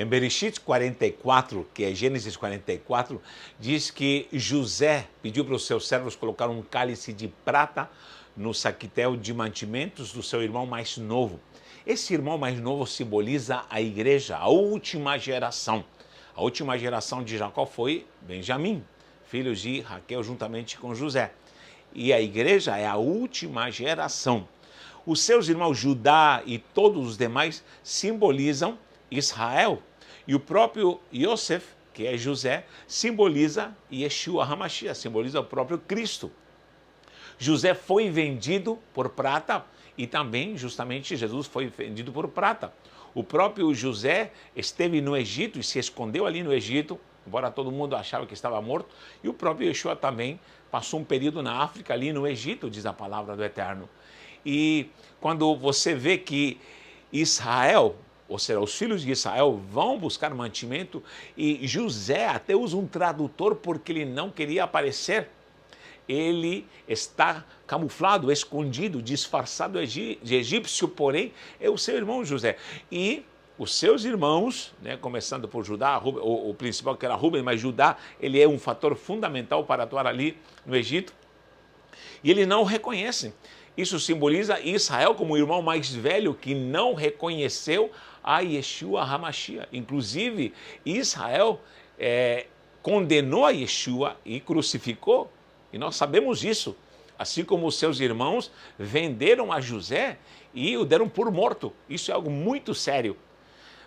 Em Bereshit 44, que é Gênesis 44, diz que José pediu para os seus servos colocar um cálice de prata no saquitel de mantimentos do seu irmão mais novo. Esse irmão mais novo simboliza a igreja, a última geração. A última geração de Jacó foi Benjamim, filho de Raquel juntamente com José. E a igreja é a última geração. Os seus irmãos Judá e todos os demais simbolizam Israel. E o próprio Yosef, que é José, simboliza Yeshua HaMashiach, simboliza o próprio Cristo. José foi vendido por prata e também, justamente, Jesus foi vendido por prata. O próprio José esteve no Egito e se escondeu ali no Egito, embora todo mundo achava que estava morto. E o próprio Yeshua também passou um período na África, ali no Egito, diz a palavra do Eterno. E quando você vê que Israel, ou seja, os filhos de Israel vão buscar mantimento e José até usa um tradutor porque ele não queria aparecer. Ele está camuflado, escondido, disfarçado de egípcio, porém é o seu irmão José. E os seus irmãos, né, começando por Judá, o principal que era Rubem, mas Judá, ele é um fator fundamental para atuar ali no Egito. E ele não o reconhece. Isso simboliza Israel como o irmão mais velho que não reconheceu a Yeshua HaMashiach. Inclusive, Israel condenou a Yeshua e crucificou. E nós sabemos isso. Assim como os seus irmãos venderam a José e o deram por morto. Isso é algo muito sério.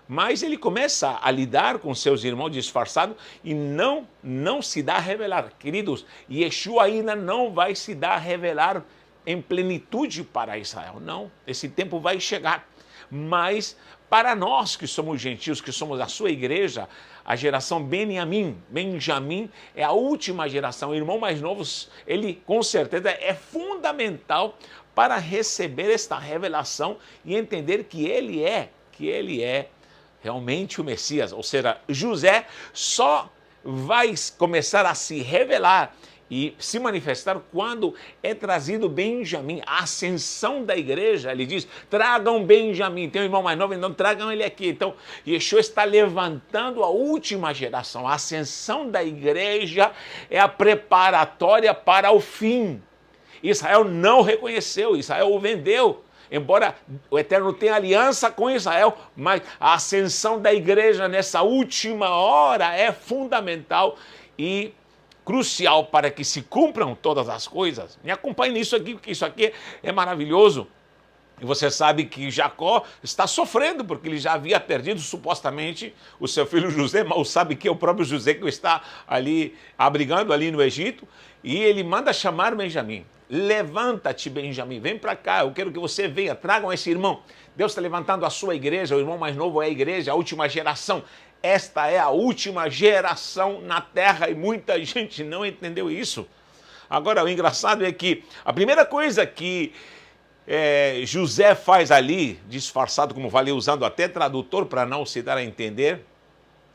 Mas ele começa a lidar com seus irmãos disfarçados e não se dá a revelar. Queridos, Yeshua ainda não vai se dar a revelar em plenitude para Israel. Não, esse tempo vai chegar. Mas para nós que somos gentios, que somos a sua igreja, a geração Benjamim é a última geração. O irmão mais novo, ele com certeza é fundamental para receber esta revelação e entender que ele é realmente o Messias. Ou seja, José só vai começar a se revelar e se manifestar quando é trazido Benjamim, a ascensão da igreja. Ele diz, tragam Benjamim, tem um irmão mais novo, então tragam ele aqui. Então, Yeshua está levantando a última geração. A ascensão da igreja é a preparatória para o fim. Israel não reconheceu, Israel o vendeu. Embora o Eterno tenha aliança com Israel, mas a ascensão da igreja nessa última hora é fundamental e crucial para que se cumpram todas as coisas. Me acompanhe nisso aqui, porque isso aqui é maravilhoso. E você sabe que Jacó está sofrendo, porque ele já havia perdido supostamente o seu filho José, mas sabe que é o próprio José que está ali, abrigando ali no Egito, e ele manda chamar Benjamim. Levanta-te, Benjamim, vem para cá, eu quero que você venha, tragam esse irmão. Deus está levantando a sua igreja, o irmão mais novo é a igreja, a última geração. Esta é a última geração na terra e muita gente não entendeu isso. Agora, o engraçado é que a primeira coisa que José faz ali, disfarçado, como falei, usando até tradutor para não se dar a entender,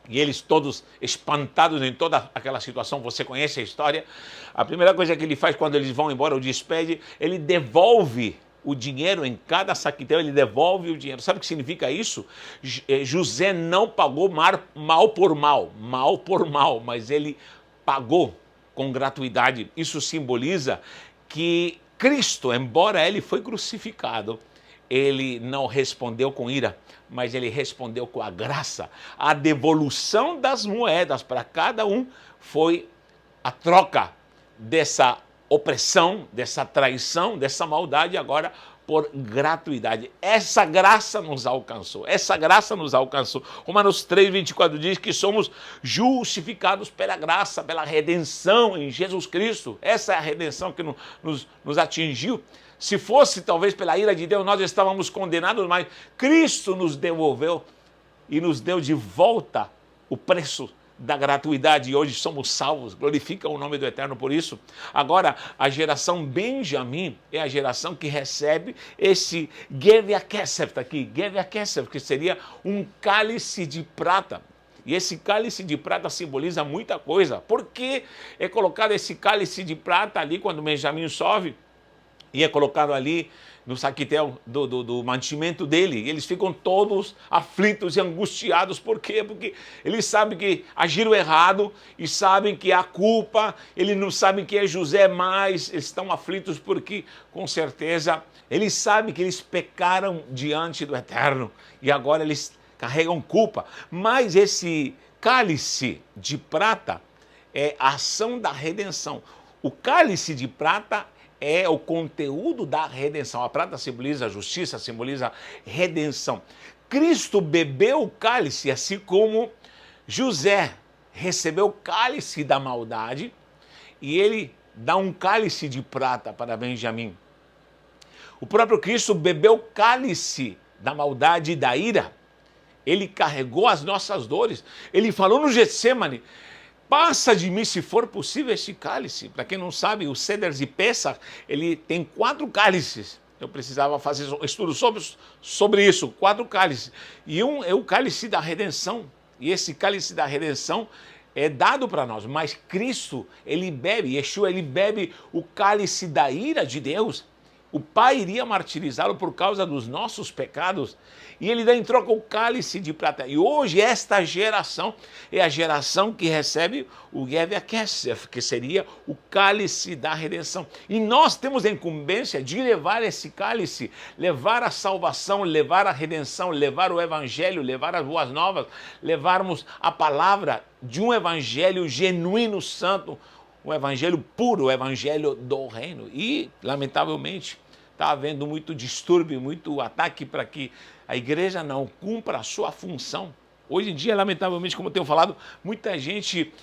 e eles todos espantados em toda aquela situação, você conhece a história. A primeira coisa que ele faz quando eles vão embora, o despede, ele devolve o dinheiro em cada saquitel, ele devolve o dinheiro. Sabe o que significa isso? José não pagou mal por mal, mas ele pagou com gratuidade. Isso simboliza que Cristo, embora ele foi crucificado, ele não respondeu com ira, mas ele respondeu com a graça. A devolução das moedas para cada um foi a troca dessa opressão, dessa traição, dessa maldade, agora por gratuidade. Essa graça nos alcançou, Romanos 3:24 diz que somos justificados pela graça, pela redenção em Jesus Cristo. Essa é a redenção que nos atingiu. Se fosse talvez pela ira de Deus, nós estávamos condenados, mas Cristo nos devolveu e nos deu de volta o preço da gratuidade, e hoje somos salvos. Glorifica o nome do Eterno por isso. Agora, a geração Benjamim é a geração que recebe esse Gev HaKesef, tá aqui, Gev HaKesef, que seria um cálice de prata. E esse cálice de prata simboliza muita coisa. Por que é colocado esse cálice de prata ali quando Benjamim sobe? E é colocado ali no saquitel do mantimento dele. Eles ficam todos aflitos e angustiados. Por quê? Porque eles sabem que agiram errado e sabem que há culpa. Eles não sabem que é José mais. Eles estão aflitos porque, com certeza, eles sabem que eles pecaram diante do Eterno. E agora eles carregam culpa. Mas esse cálice de prata é a ação da redenção. O cálice de prata é o conteúdo da redenção. A prata simboliza a justiça, simboliza redenção. Cristo bebeu o cálice, assim como José recebeu o cálice da maldade, e ele dá um cálice de prata para Benjamim. O próprio Cristo bebeu o cálice da maldade e da ira. Ele carregou as nossas dores. Ele falou no Getsêmani: passa de mim, se for possível, este cálice. Para quem não sabe, o Seder de Pessah, ele tem 4 cálices. Eu precisava fazer um estudo sobre isso, 4 cálices. E um é o cálice da redenção. E esse cálice da redenção é dado para nós. Mas Cristo, ele bebe, Yeshua, ele bebe o cálice da ira de Deus. O Pai iria martirizá-lo por causa dos nossos pecados, e ele dá em troca o cálice de prata. E hoje esta geração é a geração que recebe o Yevia Kesef, que seria o cálice da redenção. E nós temos a incumbência de levar esse cálice, levar a salvação, levar a redenção, levar o evangelho, levar as boas novas, levarmos a palavra de um evangelho genuíno, santo, o evangelho puro, o evangelho do reino. E, lamentavelmente, está havendo muito distúrbio, muito ataque para que a igreja não cumpra a sua função. Hoje em dia, lamentavelmente, como eu tenho falado, muita gente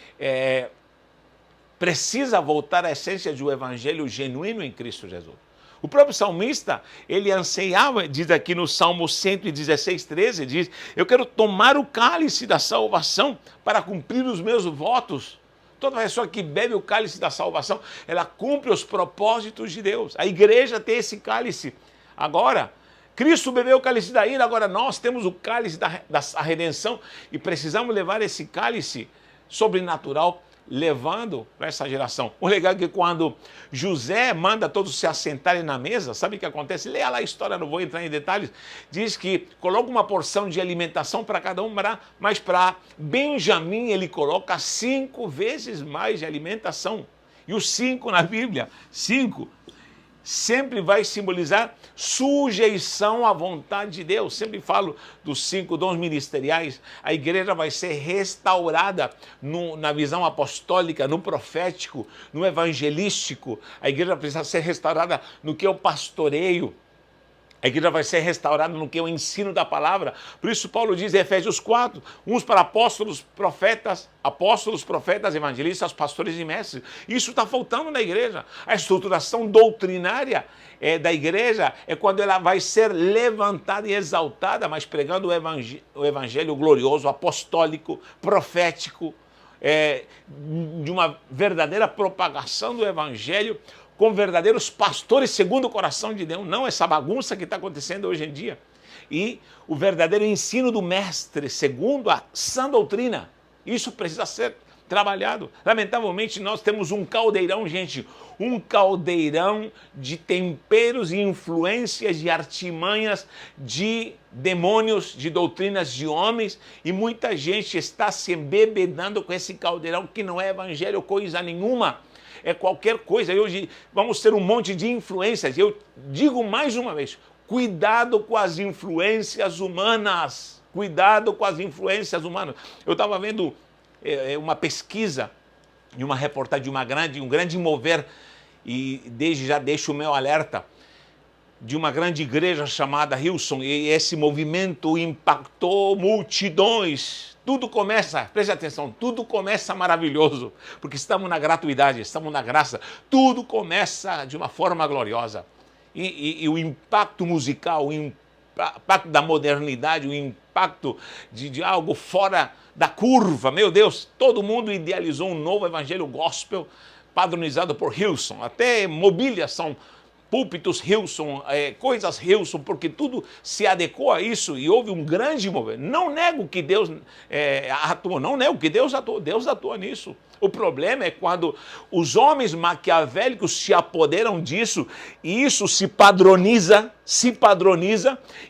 precisa voltar à essência de um evangelho genuíno em Cristo Jesus. O próprio salmista, ele anseiava, diz aqui no Salmo 116, 13, diz: eu quero tomar o cálice da salvação para cumprir os meus votos. Toda pessoa que bebe o cálice da salvação, ela cumpre os propósitos de Deus. A igreja tem esse cálice. Agora, Cristo bebeu o cálice da ira, agora nós temos o cálice da redenção e precisamos levar esse cálice sobrenatural, levando para essa geração. O legal é que quando José manda todos se assentarem na mesa, sabe o que acontece? Leia lá a história, não vou entrar em detalhes. Diz que coloca uma porção de alimentação para cada um, mas para Benjamim ele coloca 5 vezes mais de alimentação. E os 5 na Bíblia, 5, sempre vai simbolizar sujeição à vontade de Deus. Sempre falo dos 5 dons ministeriais. A igreja vai ser restaurada na visão apostólica, no profético, no evangelístico. A igreja precisa ser restaurada no que é o pastoreio. A igreja vai ser restaurada no que é o ensino da palavra. Por isso Paulo diz em Efésios 4, uns para apóstolos, profetas, evangelistas, pastores e mestres. Isso está faltando na igreja. A estruturação doutrinária da igreja é quando ela vai ser levantada e exaltada, mas pregando o evangelho glorioso, apostólico, profético, de uma verdadeira propagação do evangelho, com verdadeiros pastores segundo o coração de Deus, não essa bagunça que está acontecendo hoje em dia. E o verdadeiro ensino do mestre, segundo a sã doutrina. Isso precisa ser trabalhado. Lamentavelmente, nós temos um caldeirão, gente, um caldeirão de temperos e influências, de artimanhas, de demônios, de doutrinas de homens, e muita gente está se embebedando com esse caldeirão que não é evangelho coisa nenhuma. É qualquer coisa. E hoje vamos ter um monte de influências. Eu digo mais uma vez, cuidado com as influências humanas. Cuidado com as influências humanas. Eu estava vendo uma pesquisa de uma reportagem de um grande mover, e desde já deixo o meu alerta, de uma grande igreja chamada Hillsong, e esse movimento impactou multidões. Tudo começa, preste atenção, tudo começa maravilhoso, porque estamos na gratuidade, estamos na graça, tudo começa de uma forma gloriosa. E o impacto musical, o impacto da modernidade, o impacto de algo fora da curva, meu Deus, todo mundo idealizou um novo evangelho gospel padronizado por Hillsong, até mobílias são púlpitos Hillsong, coisas Hillsong, porque tudo se adequou a isso e houve um grande movimento. Não nego que Deus atuou, não nego que Deus atua nisso. O problema é quando os homens maquiavélicos se apoderam disso e isso se padroniza,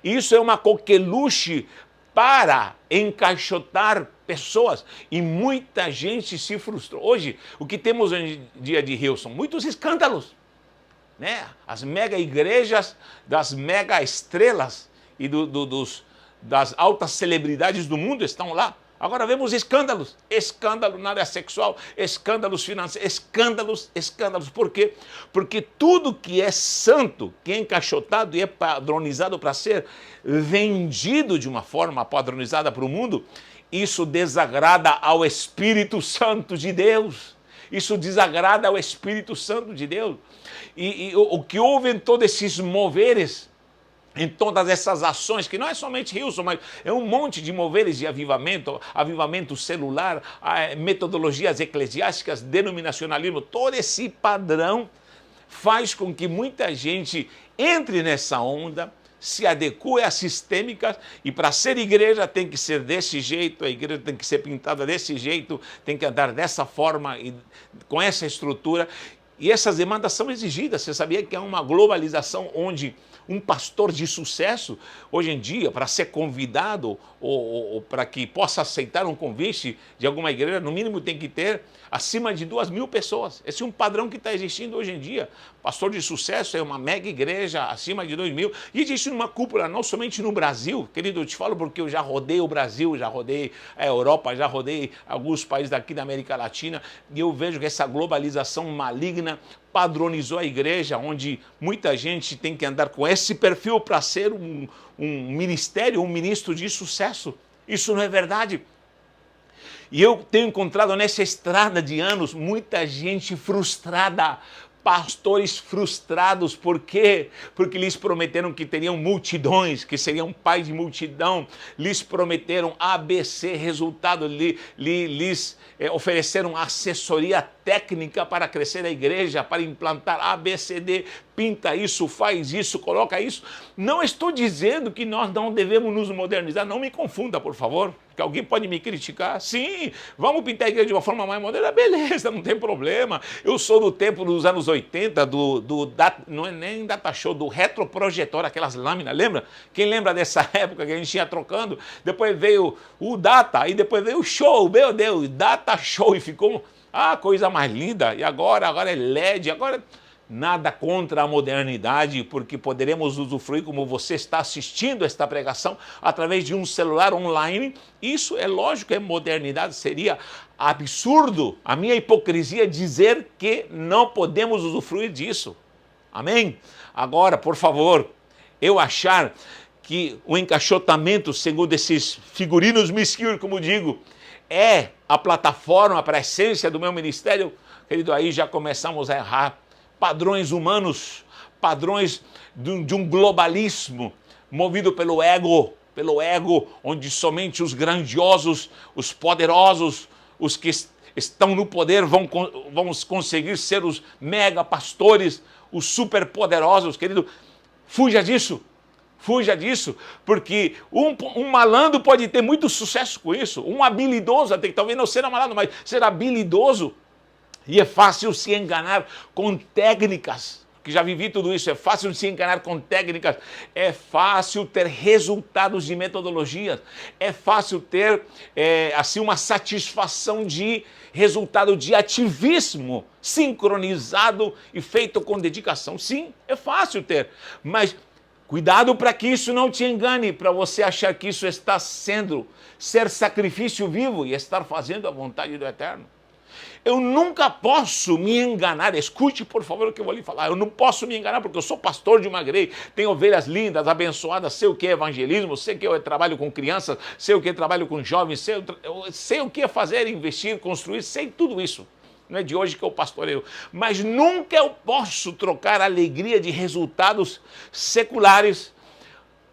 e isso é uma coqueluche para encaixotar pessoas. E muita gente se frustrou. Hoje, o que temos hoje em dia de Hillsong? Muitos escândalos, né? As mega igrejas das mega estrelas e das altas celebridades do mundo estão lá. Agora vemos escândalos, escândalo na área sexual, escândalos financeiros, escândalos. Por quê? Porque tudo que é santo, que é encaixotado e é padronizado para ser vendido de uma forma padronizada para o mundo, isso desagrada ao Espírito Santo de Deus. Isso desagrada ao Espírito Santo de Deus. E o que houve em todos esses moveres, em todas essas ações, que não é somente Hillsong, mas é um monte de moveres de avivamento celular, metodologias eclesiásticas, denominacionalismo, todo esse padrão faz com que muita gente entre nessa onda, se adeque às sistêmicas, e para ser igreja tem que ser desse jeito, a igreja tem que ser pintada desse jeito, tem que andar dessa forma, e com essa estrutura. E essas demandas são exigidas. Você sabia que há uma globalização onde um pastor de sucesso, hoje em dia, para ser convidado ou para que possa aceitar um convite de alguma igreja, no mínimo tem que ter acima de 2.000 pessoas. Esse é um padrão que está existindo hoje em dia. Pastor de sucesso é uma mega igreja acima de 2.000. E existe uma cúpula, não somente no Brasil. Querido, eu te falo porque eu já rodei o Brasil, já rodei a Europa, já rodei alguns países daqui da América Latina, e eu vejo que essa globalização maligna padronizou a igreja, onde muita gente tem que andar com esse perfil para ser um ministério, um ministro de sucesso. Isso não é verdade. E eu tenho encontrado nessa estrada de anos muita gente frustrada, pastores frustrados. Por quê? Porque lhes prometeram que teriam multidões, que seriam pais de multidão, lhes prometeram ABC, resultado, lhes ofereceram assessoria técnica para crescer a igreja, para implantar ABCD, pinta isso, faz isso, coloca isso. Não estou dizendo que nós não devemos nos modernizar, não me confunda, por favor, que alguém pode me criticar. Sim, vamos pintar a igreja de uma forma mais moderna, beleza, não tem problema. Eu sou do tempo dos anos 80, não é nem data show, do retroprojetor, aquelas lâminas, lembra? Quem lembra dessa época que a gente ia trocando? Depois veio o data, aí depois veio o show, meu Deus, data show, e ficou coisa mais linda. E agora é LED, agora nada contra a modernidade, porque poderemos usufruir, como você está assistindo esta pregação, através de um celular online. Isso é lógico, é modernidade. Seria absurdo a minha hipocrisia dizer que não podemos usufruir disso. Amém? Agora, por favor, eu achar que o encaixotamento, segundo esses figurinos mesquinhos, como digo, é a plataforma para a essência do meu ministério, querido, aí já começamos a errar. Padrões humanos, padrões de um globalismo movido pelo ego, onde somente os grandiosos, os poderosos, os que estão no poder vão conseguir ser os mega pastores, os super poderosos. Querido, fuja disso. Fuja disso, porque um malandro pode ter muito sucesso com isso, um habilidoso, até que talvez não seja malandro, mas ser habilidoso, e é fácil se enganar com técnicas, que já vivi tudo isso, é fácil se enganar com técnicas, é fácil ter resultados de metodologias, é fácil ter assim uma satisfação de resultado de ativismo sincronizado e feito com dedicação. Sim, é fácil ter, mas cuidado para que isso não te engane, para você achar que isso está sendo ser sacrifício vivo e estar fazendo a vontade do Eterno. Eu nunca posso me enganar, escute por favor o que eu vou lhe falar, eu não posso me enganar porque eu sou pastor de uma igreja, tenho ovelhas lindas, abençoadas, sei o que é evangelismo, sei o que é trabalho com crianças, sei o que é trabalho com jovens, sei o que é fazer, investir, construir, sei tudo isso. Não é de hoje que eu pastoreio, mas nunca eu posso trocar a alegria de resultados seculares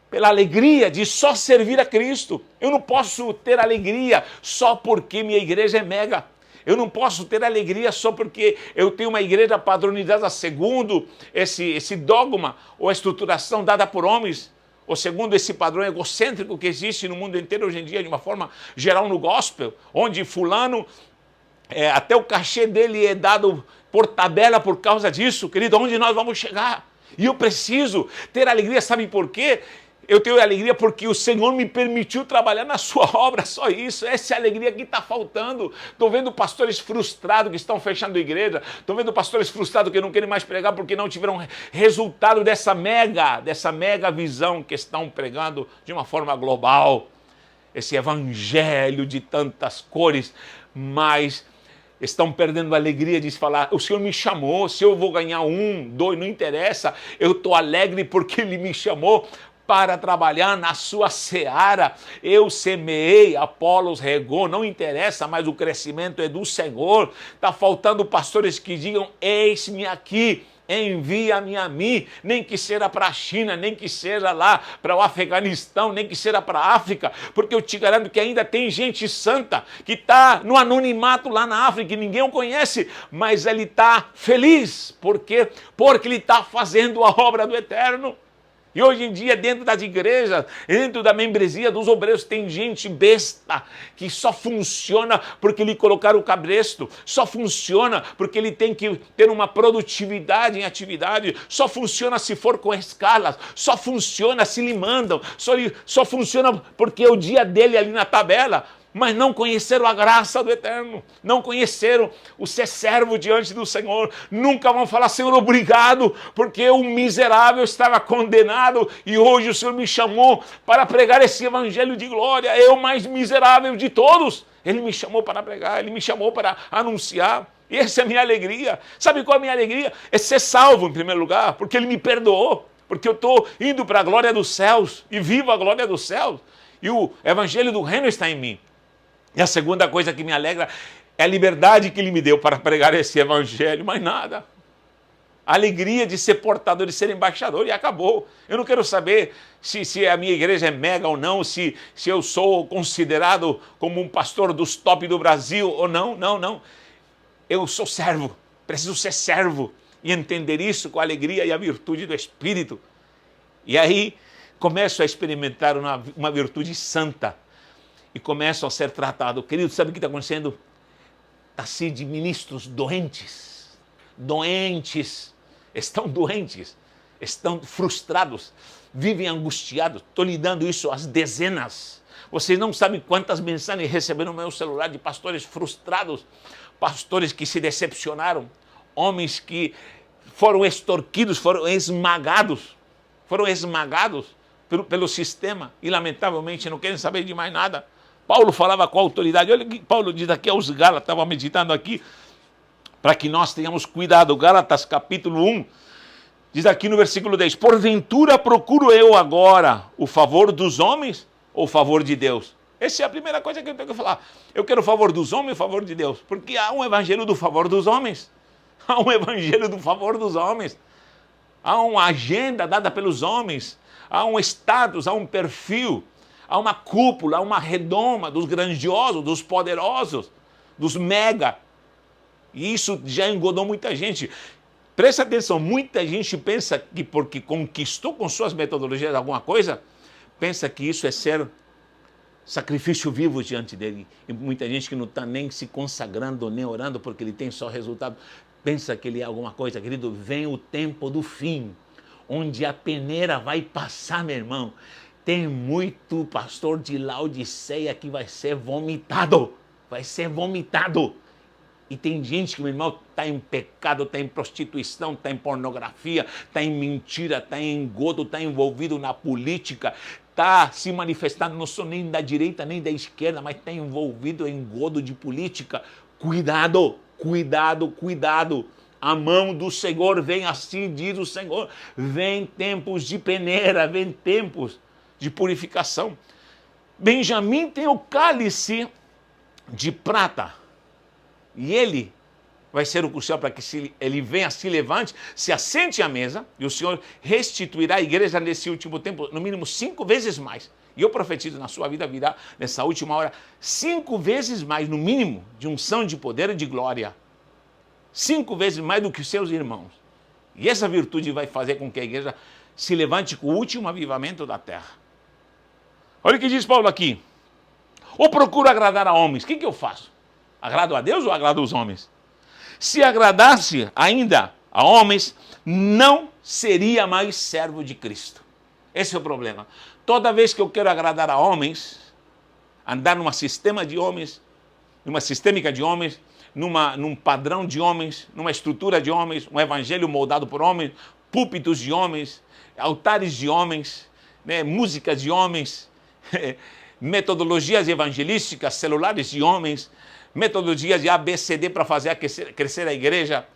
pela alegria de só servir a Cristo. Eu não posso ter alegria só porque minha igreja é mega. Eu não posso ter alegria só porque eu tenho uma igreja padronizada segundo esse dogma ou estruturação dada por homens, ou segundo esse padrão egocêntrico que existe no mundo inteiro hoje em dia, de uma forma geral no gospel, onde fulano, até o cachê dele é dado por tabela por causa disso. Querido, onde nós vamos chegar? E eu preciso ter alegria, sabe por quê? Eu tenho alegria porque o Senhor me permitiu trabalhar na sua obra, só isso. Essa é a alegria que está faltando. Estou vendo pastores frustrados que estão fechando a igreja. Estou vendo pastores frustrados que não querem mais pregar porque não tiveram resultado dessa mega visão que estão pregando de uma forma global. Esse evangelho de tantas cores, mas estão perdendo a alegria de falar, o Senhor me chamou, se eu vou ganhar 1, 2, não interessa, eu estou alegre porque Ele me chamou para trabalhar na sua seara. Eu semeei, Apolos regou, não interessa, mas o crescimento é do Senhor. Está faltando pastores que digam, eis-me aqui, envia-me a mim, nem que seja para a China, nem que seja lá para o Afeganistão, nem que seja para a África, porque eu te garanto que ainda tem gente santa que está no anonimato lá na África, e ninguém o conhece, mas ele está feliz, porque ele está fazendo a obra do Eterno. E hoje em dia, dentro das igrejas, dentro da membresia dos obreiros, tem gente besta que só funciona porque lhe colocaram o cabresto, só funciona porque ele tem que ter uma produtividade em atividade, só funciona se for com escalas, só funciona se lhe mandam, só funciona porque é o dia dele ali na tabela. Mas não conheceram a graça do Eterno, não conheceram o ser servo diante do Senhor, nunca vão falar, Senhor, obrigado, porque o miserável estava condenado e hoje o Senhor me chamou para pregar esse evangelho de glória, eu mais miserável de todos, Ele me chamou para pregar, Ele me chamou para anunciar, e essa é a minha alegria. Sabe qual é a minha alegria? É ser salvo em primeiro lugar, porque Ele me perdoou, porque eu estou indo para a glória dos céus e vivo a glória dos céus, e o evangelho do reino está em mim. E a segunda coisa que me alegra é a liberdade que Ele me deu para pregar esse evangelho, mais nada. A alegria de ser portador, de ser embaixador, e acabou. Eu não quero saber se a minha igreja é mega ou não, se eu sou considerado como um pastor dos top do Brasil ou não, não. Eu sou servo, preciso ser servo e entender isso com a alegria e a virtude do Espírito. E aí começo a experimentar uma virtude santa. E começam a ser tratados. Querido, sabe o que está acontecendo? Está assim de ministros doentes, estão doentes, estão frustrados, vivem angustiados. Estou lhe dando isso às dezenas. Vocês não sabem quantas mensagens receberam no meu celular de pastores frustrados, pastores que se decepcionaram, homens que foram extorquidos, foram esmagados pelo sistema e lamentavelmente não querem saber de mais nada. Paulo falava com autoridade, olha o que Paulo diz aqui aos Gálatas, estava meditando aqui, para que nós tenhamos cuidado. Gálatas capítulo 1, diz aqui no versículo 10, porventura procuro eu agora o favor dos homens ou o favor de Deus? Essa é a primeira coisa que eu tenho que falar. Eu quero o favor dos homens ou o favor de Deus? Porque há um evangelho do favor dos homens. Há um evangelho do favor dos homens. Há uma agenda dada pelos homens. Há um status, há um perfil. Há uma cúpula, há uma redoma dos grandiosos, dos poderosos, dos mega. E isso já engodou muita gente. Presta atenção, muita gente pensa que porque conquistou com suas metodologias alguma coisa, pensa que isso é ser sacrifício vivo diante dele. E muita gente que não está nem se consagrando, nem orando, porque ele tem só resultado, pensa que ele é alguma coisa. Querido, vem o tempo do fim, onde a peneira vai passar, meu irmão. Tem muito pastor de Laodiceia que vai ser vomitado. E tem gente que, meu irmão, está em pecado, está em prostituição, está em pornografia, está em mentira, está em engodo, está envolvido na política, está se manifestando, não sou nem da direita nem da esquerda, mas está envolvido em engodo de política. Cuidado. A mão do Senhor vem, assim diz o Senhor. Vem tempos de peneira, vem tempos de purificação. Benjamim tem o cálice de prata. E ele vai ser o crucial para que ele venha, se levante, se assente à mesa, e o Senhor restituirá a igreja nesse último tempo, no mínimo 5 vezes mais. E eu profetizo na sua vida virá, nessa última hora, 5 vezes mais, no mínimo, de unção, de poder e de glória. 5 vezes mais do que os seus irmãos. E essa virtude vai fazer com que a igreja se levante com o último avivamento da terra. Olha o que diz Paulo aqui. Ou procuro agradar a homens. O que eu faço? Agrado a Deus ou agrado aos homens? Se agradasse ainda a homens, não seria mais servo de Cristo. Esse é o problema. Toda vez que eu quero agradar a homens, andar num sistema de homens, numa sistêmica de homens, num padrão de homens, numa estrutura de homens, um evangelho moldado por homens, púlpitos de homens, altares de homens, né, músicas de homens, metodologias evangelísticas, celulares de homens, metodologias de ABCD para fazer crescer a igreja.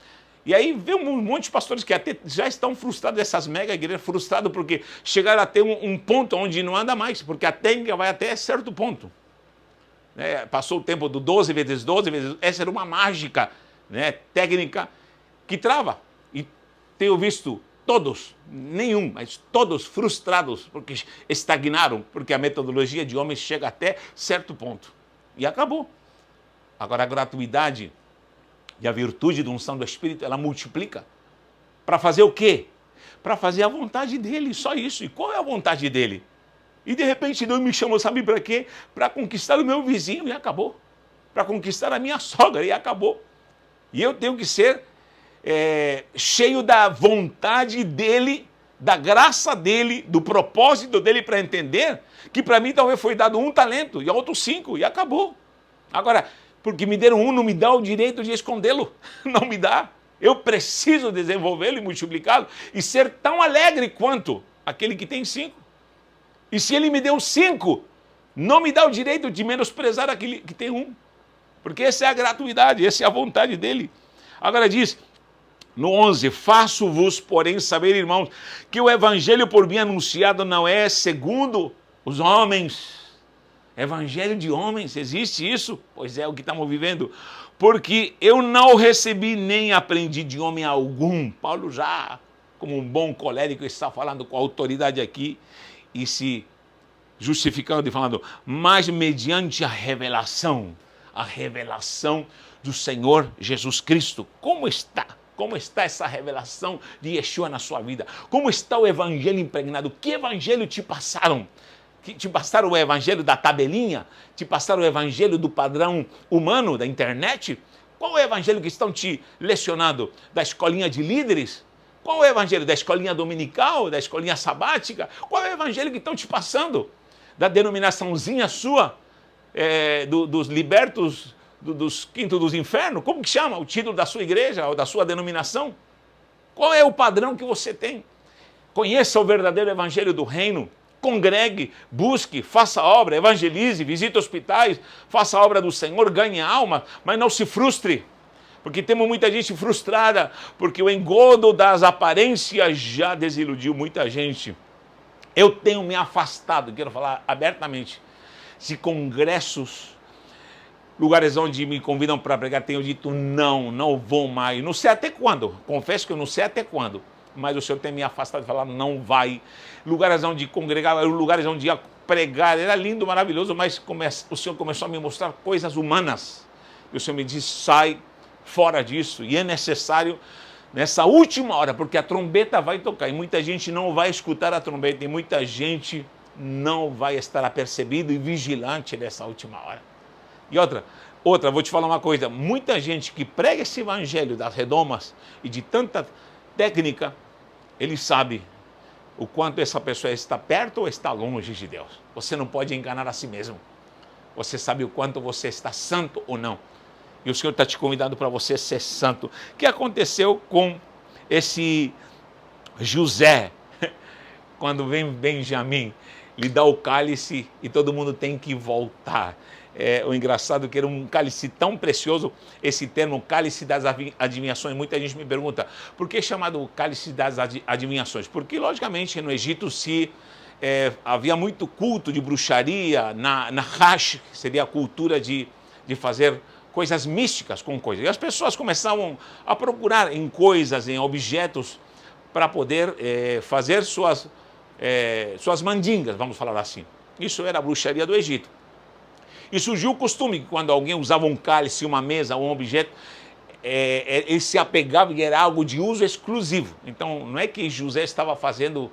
E aí vê um monte de pastores que até já estão frustrados, essas mega igrejas, frustrados porque chegaram a ter um ponto onde não anda mais, porque a técnica vai até certo ponto. Passou o tempo do 12 vezes 12 vezes... Essa era uma mágica, né, técnica que trava. E tenho visto todos, nenhum, mas todos frustrados, porque estagnaram, porque a metodologia de homens chega até certo ponto. E acabou. Agora a gratuidade e a virtude da unção do Espírito, ela multiplica. Para fazer o quê? Para fazer a vontade dele, só isso. E qual é a vontade dele? E de repente Deus me chamou, sabe para quê? Para conquistar o meu vizinho e acabou. Para conquistar a minha sogra e acabou. E eu tenho que ser cheio da vontade dele, da graça dele, do propósito dele para entender que para mim talvez foi dado 1 talento e a outro 5 e acabou. Agora, porque me deram 1, não me dá o direito de escondê-lo. Não me dá. Eu preciso desenvolvê-lo e multiplicá-lo e ser tão alegre quanto aquele que tem 5. E se ele me deu 5, não me dá o direito de menosprezar aquele que tem 1. Porque essa é a gratuidade, essa é a vontade dele. Agora diz, no 11, faço-vos, porém, saber, irmãos, que o evangelho por mim anunciado não é segundo os homens. Evangelho de homens, existe isso? Pois é o que estamos vivendo. Porque eu não recebi nem aprendi de homem algum. Paulo já, como um bom colérico, está falando com autoridade aqui e se justificando e falando, mas mediante a revelação do Senhor Jesus Cristo. Como está? Como está essa revelação de Yeshua na sua vida? Como está o evangelho impregnado? Que evangelho te passaram? Te passaram o evangelho da tabelinha? Te passaram o evangelho do padrão humano, da internet? Qual é o evangelho que estão te lecionando? Da escolinha de líderes? Qual é o evangelho? Da escolinha dominical? Da escolinha sabática? Qual é o evangelho que estão te passando? Da denominaçãozinha sua? Dos libertos, dos quintos dos infernos? Como que chama o título da sua igreja ou da sua denominação? Qual é o padrão que você tem? Conheça o verdadeiro evangelho do reino. Congregue, busque, faça obra, evangelize, visite hospitais, faça a obra do Senhor, ganhe alma, mas não se frustre, porque temos muita gente frustrada, porque o engodo das aparências já desiludiu muita gente. Eu tenho me afastado, quero falar abertamente, de congressos, lugares onde me convidam para pregar, tenho dito não vou mais, não sei até quando, confesso que eu não sei até quando. Mas o Senhor tem me afastado de falar, não vai. Lugares onde congregar, lugares onde ia pregar, era lindo, maravilhoso, mas o Senhor começou a me mostrar coisas humanas. E o Senhor me disse, sai fora disso. E é necessário, nessa última hora, porque a trombeta vai tocar, e muita gente não vai escutar a trombeta, e muita gente não vai estar apercebido e vigilante nessa última hora. E outra, vou te falar uma coisa, muita gente que prega esse evangelho das redomas e de tanta técnica, ele sabe o quanto essa pessoa está perto ou está longe de Deus. Você não pode enganar a si mesmo. Você sabe o quanto você está santo ou não. E o Senhor está te convidando para você ser santo. O que aconteceu com esse José? Quando vem Benjamim, lhe dá o cálice e todo mundo tem que voltar. O engraçado é que era um cálice tão precioso, esse termo cálice das adivinhações. Muita gente me pergunta, por que é chamado cálice das adivinhações? Porque, logicamente, no Egito havia muito culto de bruxaria, na Hash, que seria a cultura de fazer coisas místicas com coisas. E as pessoas começavam a procurar em coisas, em objetos, para poder fazer suas mandingas, vamos falar assim. Isso era a bruxaria do Egito. E surgiu o costume que quando alguém usava um cálice, uma mesa ou um objeto, ele se apegava e era algo de uso exclusivo. Então, não é que José estava fazendo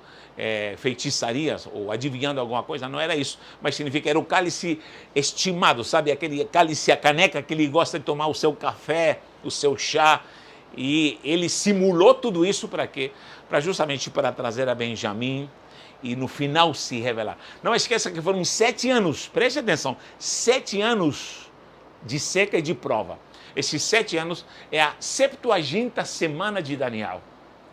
feitiçarias ou adivinhando alguma coisa, não era isso. Mas significa que era o cálice estimado, sabe? Aquele cálice, a caneca que ele gosta de tomar o seu café, o seu chá. E ele simulou tudo isso para quê? Justamente para trazer a Benjamim e no final se revelar. Não esqueça que foram 7 anos, preste atenção, 7 anos de seca e de prova. Esses 7 anos é a 70ª semana de Daniel.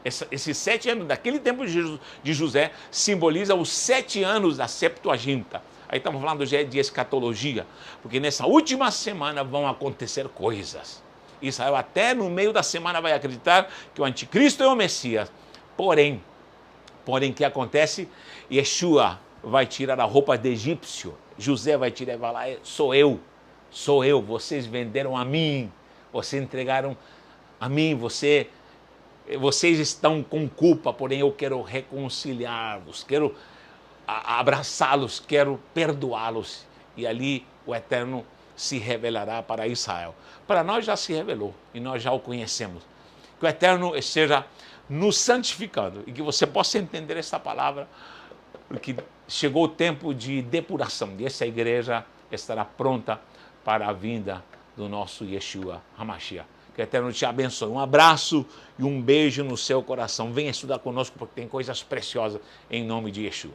Esses 7 anos, daquele tempo de José, simboliza os 7 anos da 70ª. Aí estamos falando já de escatologia, porque nessa última semana vão acontecer coisas. Israel até no meio da semana vai acreditar que o anticristo é o Messias. Porém, o que acontece? Yeshua vai tirar a roupa de egípcio. José vai tirar e vai lá, sou eu, vocês venderam a mim, vocês entregaram a mim, vocês estão com culpa, porém eu quero reconciliar-vos, quero abraçá-los, quero perdoá-los. E ali o Eterno se revelará para Israel. Para nós já se revelou e nós já o conhecemos. Que o Eterno esteja nos santificando e que você possa entender essa palavra, porque chegou o tempo de depuração e essa igreja estará pronta para a vinda do nosso Yeshua HaMashiach. Que o Eterno te abençoe. Um abraço e um beijo no seu coração. Venha estudar conosco porque tem coisas preciosas em nome de Yeshua.